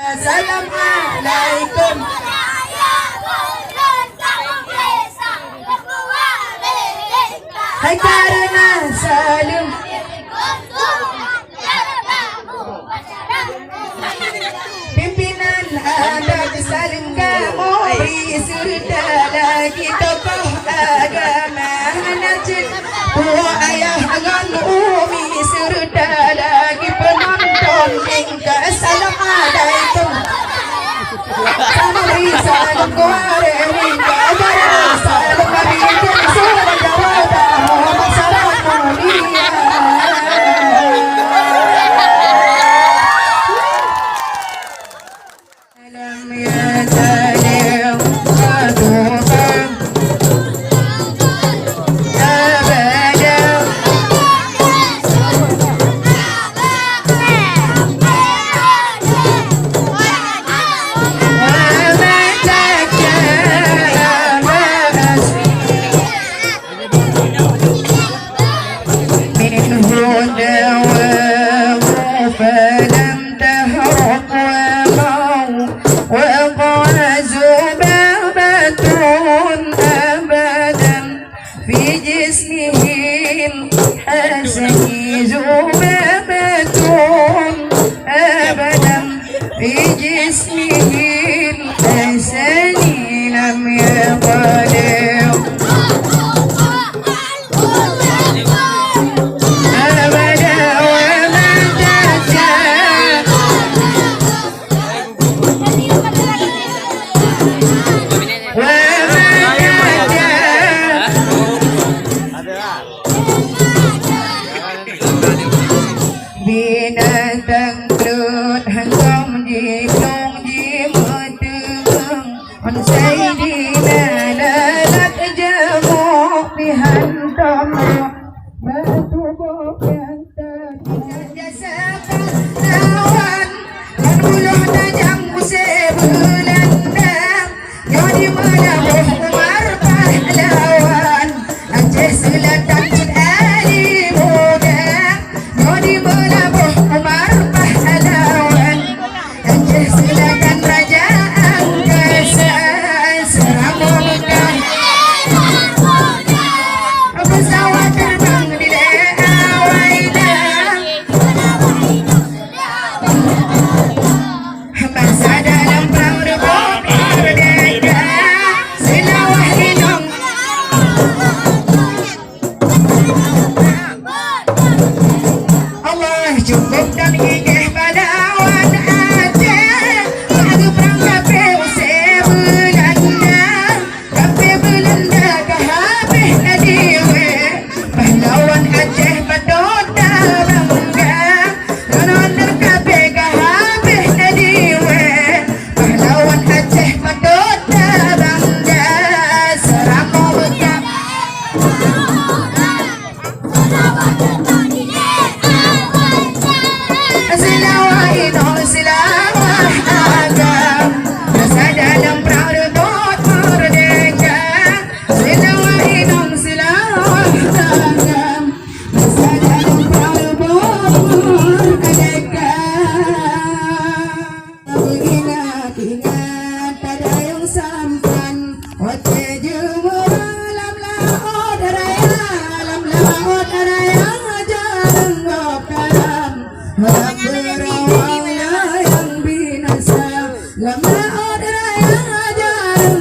Assalamualaikum. Hai karena salim. Pimpinan ada salim kamu serta lagi tokoh agama najib tua ayah agan umi serta lagi penonton hingga assalamualaikum. Sama salam kuare hingga salam kami sudah jawab masalah mulia. Salam ya salam adukan abadan. فلم تهرق وقال ذبابة أبدا في جسمه الحسن ذبابة أبدا في جسمه الحسن لم يقدر binatang kelut hantam di nong di mateng on sayyidina lalat jamu bihantam batu bukan terjasa kawan dan buluh tajam sebulan dam jadi menabuh Umar pahlawan Aceh Selatan Ali muda jadi menabuh Umar pahlawan Aceh Selatan Raja Angkasa Serabutan pesawat terbang di awaidah bangsa dalam perang rebut merdeka selawah hidung Allah cukup dan gigih pahlawan Aceh lagu perang kape Belanda kape Belanda kehabis adiwe pahlawan Aceh patut bangga nonon kape kehabis adiwe pahlawan Aceh patut bangga seramo bekam selawah hidung selawah agam masa dalam perang rebut merdeka selawah hidung selawah agam masa dalam perang rebut merdeka ingat ada yang sampan oce jumurang lam laut raya jarang kalam lam berawal yang binasa lam laut raya jarang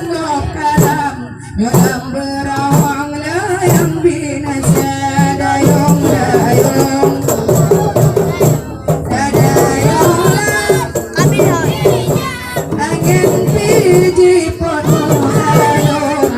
kalam lam berawal yang binasa dayung dayung angin biji pot hayung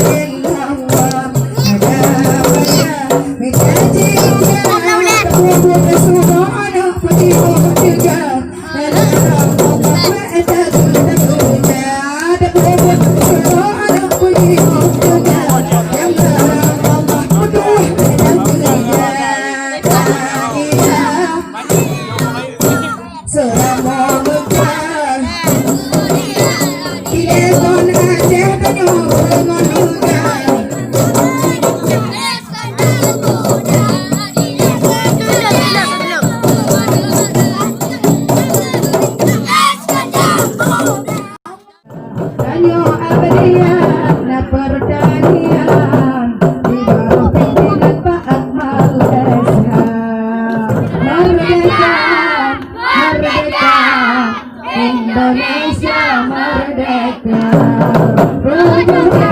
illallah menjadi subhanahu Selama Mekah Ilekon Aceh Tanjung dengan Mekah Tanyo abadian na pertanian di bawah pimpinan Pak Akmal Desa. Merdeka, merdeka, Indonesia merdeka. Bendera,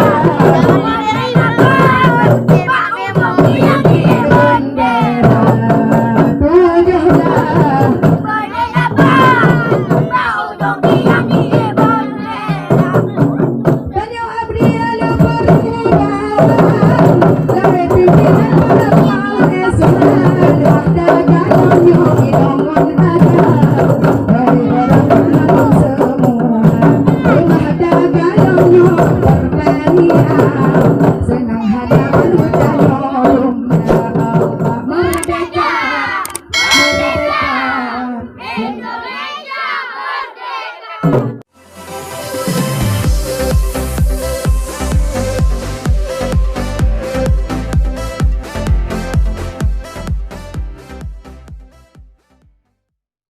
bendera, tujuhlah. Tanyo abdian na pertanian dari pimpinan Pak Akmal Desa. Dagangan yung inongon agad dari orang-orang semua. Rumah dagangan yung pertanian senang hadapan hutan rumah. Merdeka, merdeka, Indonesia merdeka.